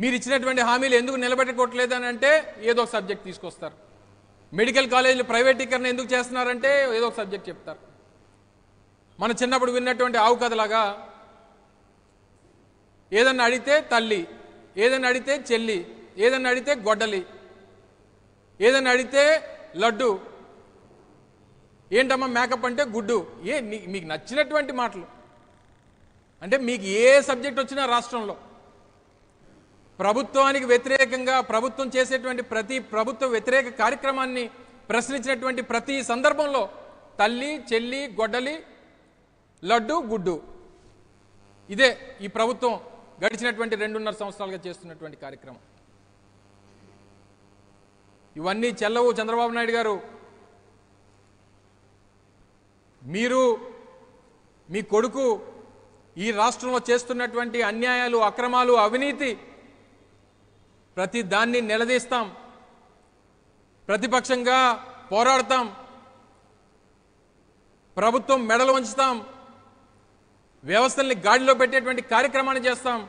మీరు ఇచ్చినటువంటి హామీలు ఎందుకు నిలబెట్టుకోవట్లేదు అని అంటే ఏదో ఒక సబ్జెక్ట్ తీసుకొస్తారు. మెడికల్ కాలేజీలు ప్రైవేటీకరణ ఎందుకు చేస్తున్నారంటే ఏదో ఒక సబ్జెక్ట్ చెప్తారు. మన చిన్నప్పుడు విన్నటువంటి ఆవు కథలాగా ఏదన్నా అడిగితే తల్లి, ఏదన్నా అడిగితే చెల్లి, ఏదన్నా అడిగితే గొడ్డలి, ఏదన్నా అడిగితే లడ్డు, ఏంటమ్మా మేకప్ అంటే గుడ్డు. మీకు నచ్చినటువంటి మాటలు. అంటే మీకు ఏ సబ్జెక్ట్ వచ్చినా రాష్ట్రంలో ప్రభుత్వానికి వ్యతిరేకంగా ప్రభుత్వం చేసేటువంటి ప్రతి ప్రభుత్వ వ్యతిరేక కార్యక్రమాన్ని ప్రశ్నించినటువంటి ప్రతి సందర్భంలో తల్లి, చెల్లి, గొడ్డలి, లడ్డు, గుడ్డు. ఇదే ఈ ప్రభుత్వం గడిచినటువంటి 2.5 సంవత్సరాలుగా చేస్తున్నటువంటి కార్యక్రమం. ఇవన్నీ చెల్లవు. చంద్రబాబు నాయుడు గారు, మీరు మీ కొడుకు ఈ రాష్ట్రంలో చేస్తున్నటువంటి అన్యాయాలు, అక్రమాలు, అవినీతి ప్రతి దాన్ని నిలదీస్తాం, ప్రతిపక్షంగా పోరాడతాం, ప్రభుత్వం మెడలు వంచుతాం, వ్యవస్థల్ని గాడిలో పెట్టేటువంటి కార్యక్రమాన్ని చేస్తాం.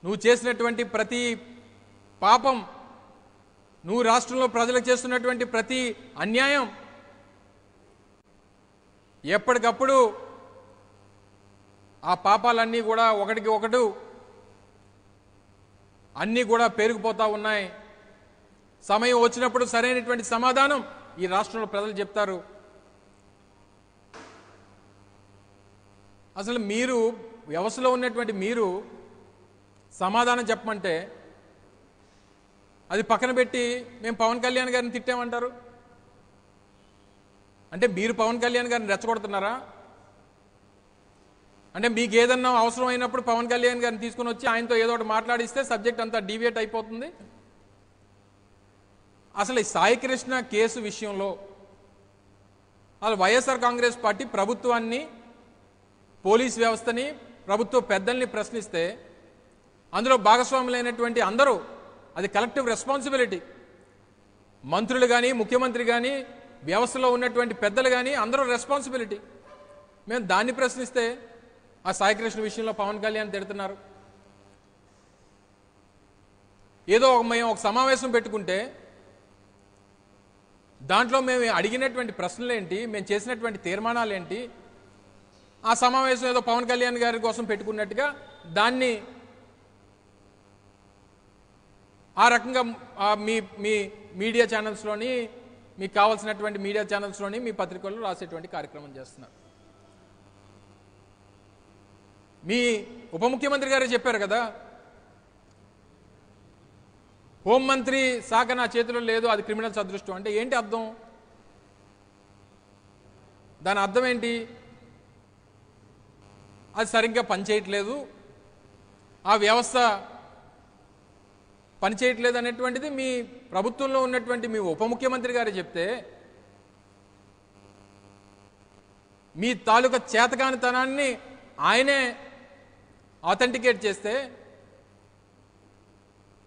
నువ్వు చేసినటువంటి ప్రతి పాపం, నువ్వు రాష్ట్రంలో ప్రజలకు చేస్తున్నటువంటి ప్రతి అన్యాయం ఎప్పటికప్పుడు ఆ పాపాలన్నీ కూడా ఒకటికి ఒకటి అన్నీ కూడా పెరిగిపోతూ ఉన్నాయి. సమయం వచ్చినప్పుడు సరైనటువంటి సమాధానం ఈ రాష్ట్రంలో ప్రజలు చెప్తారు. అసలు మీరు వ్యవస్థలో ఉన్నటువంటి మీరు సమాధానం చెప్పమంటే అది పక్కన పెట్టి మేము పవన్ కళ్యాణ్ గారిని తిట్టామంటారు. అంటే మీరు పవన్ కళ్యాణ్ గారిని రెచ్చగొడుతున్నారా? అంటే మీకు ఏదన్నా అవసరం అయినప్పుడు పవన్ కళ్యాణ్ గారిని తీసుకుని వచ్చి ఆయనతో ఏదో ఒకటి మాట్లాడిస్తే సబ్జెక్ట్ అంతా డీవియేట్ అయిపోతుంది. అసలు ఈ సాయి కృష్ణ కేసు విషయంలో అసలు వైఎస్ఆర్ కాంగ్రెస్ పార్టీ ప్రభుత్వాన్ని, పోలీస్ వ్యవస్థని, ప్రభుత్వ పెద్దల్ని ప్రశ్నిస్తే అందులో భాగస్వాములైనటువంటి అందరూ అది కలెక్టివ్ రెస్పాన్సిబిలిటీ. మంత్రులు కానీ, ముఖ్యమంత్రి కానీ, వ్యవస్థలో ఉన్నటువంటి పెద్దలు కానీ అందరూ రెస్పాన్సిబిలిటీ. మేము దాన్ని ప్రశ్నిస్తే ఆ సాయికృష్ణ విషయంలో పవన్ కళ్యాణ్ తిడుతున్నారు. ఏదో మేము ఒక సమావేశం పెట్టుకుంటే దాంట్లో మేము అడిగినటువంటి ప్రశ్నలు ఏంటి, మేము చేసినటువంటి తీర్మానాలు ఏంటి, ఆ సమావేశం ఏదో పవన్ కళ్యాణ్ గారి కోసం పెట్టుకున్నట్టుగా దాన్ని ఆ రకంగా మీ మీ మీడియా ఛానల్స్లోని, మీకు కావాల్సినటువంటి మీడియా ఛానల్స్లోని, మీ పత్రికల్లో రాసేటువంటి కార్యక్రమం చేస్తున్నారు. మీ ఉప ముఖ్యమంత్రి గారే చెప్పారు కదా, హోంమంత్రి శాఖ నా చేతిలో లేదు, అది క్రిమినల్స్ అదృష్టం. అంటే ఏంటి అర్థం? దాని అర్థం ఏంటి? అది సరిగ్గా పనిచేయట్లేదు, ఆ వ్యవస్థ పనిచేయట్లేదు అనేటువంటిది మీ ప్రభుత్వంలో ఉన్నటువంటి మీ ఉప ముఖ్యమంత్రి గారు చెప్తే, మీ తాలూకా చేతకానితనాన్ని ఆయనే ఆథెంటికేట్ చేస్తే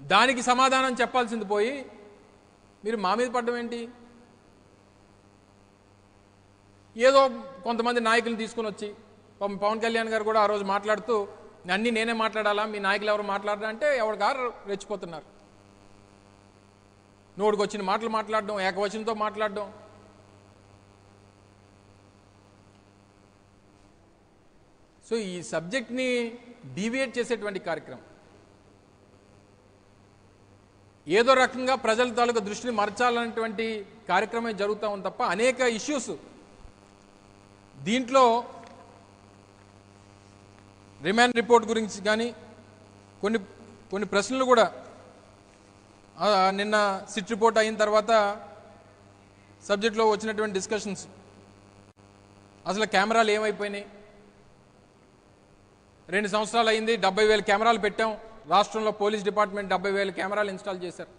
దానికి సమాధానం చెప్పాల్సింది పోయి మీరు మా మీద పడడం ఏంటి? ఏదో కొంతమంది నాయకులను తీసుకుని వచ్చి, పవన్ కళ్యాణ్ గారు కూడా ఆ రోజు మాట్లాడుతూ అన్నీ నేనే మాట్లాడాలా, మీ నాయకులు ఎవరు మాట్లాడరా అంటే ఎవరికారు రెచ్చిపోతున్నారు. నోటికి వచ్చిన మాటలు మాట్లాడడం, ఏకవచనంతో మాట్లాడడం. సో ఈ సబ్జెక్ట్ని డీవియేట్ చేసేటువంటి కార్యక్రమం, ఏదో రకంగా ప్రజల తాలూకా దృష్టిని మరచాలనేటువంటి కార్యక్రమం జరుగుతూ ఉంది తప్ప అనేక ఇష్యూస్ దీంట్లో రిమాండ్ రిపోర్ట్ గురించి కానీ కొన్ని ప్రశ్నలు కూడా నిన్న సిట్ రిపోర్ట్ అయిన తర్వాత సబ్జెక్ట్లో వచ్చినటువంటి డిస్కషన్స్, అసలు కెమెరాలు ఏమైపోయినాయి, 2 సంవత్సరాలు అయింది, 70,000 కెమెరాలు పెట్టాం రాష్ట్రంలో, పోలీస్ డిపార్ట్మెంట్ 70,000 కెమెరాలు ఇన్స్టాల్ చేశారు.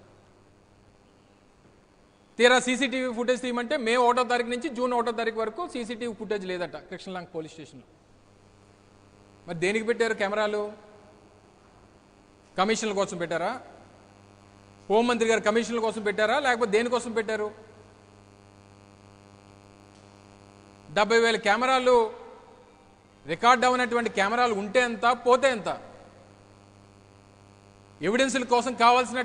తీరా సీసీటీవీ ఫుటేజ్ తీయమంటే మే 1వ తారీఖు నుంచి జూన్ 1వ తారీఖు వరకు సీసీటీవీ ఫుటేజ్ లేదట కృష్ణలంక పోలీస్ స్టేషన్లో. మరి దేనికి పెట్టారు కెమెరాలు? కమిషన్ల కోసం పెట్టారా? హోంమంత్రి గారు కమిషన్ల కోసం పెట్టారా, లేకపోతే దేనికోసం పెట్టారు? 70,000 కెమెరాలు, రికార్డ్ అవునటువంటి కెమెరాలు ఉంటే ఎంత, పోతే ఎంత? ఎవిడెన్స్ల కోసం కావాల్సిన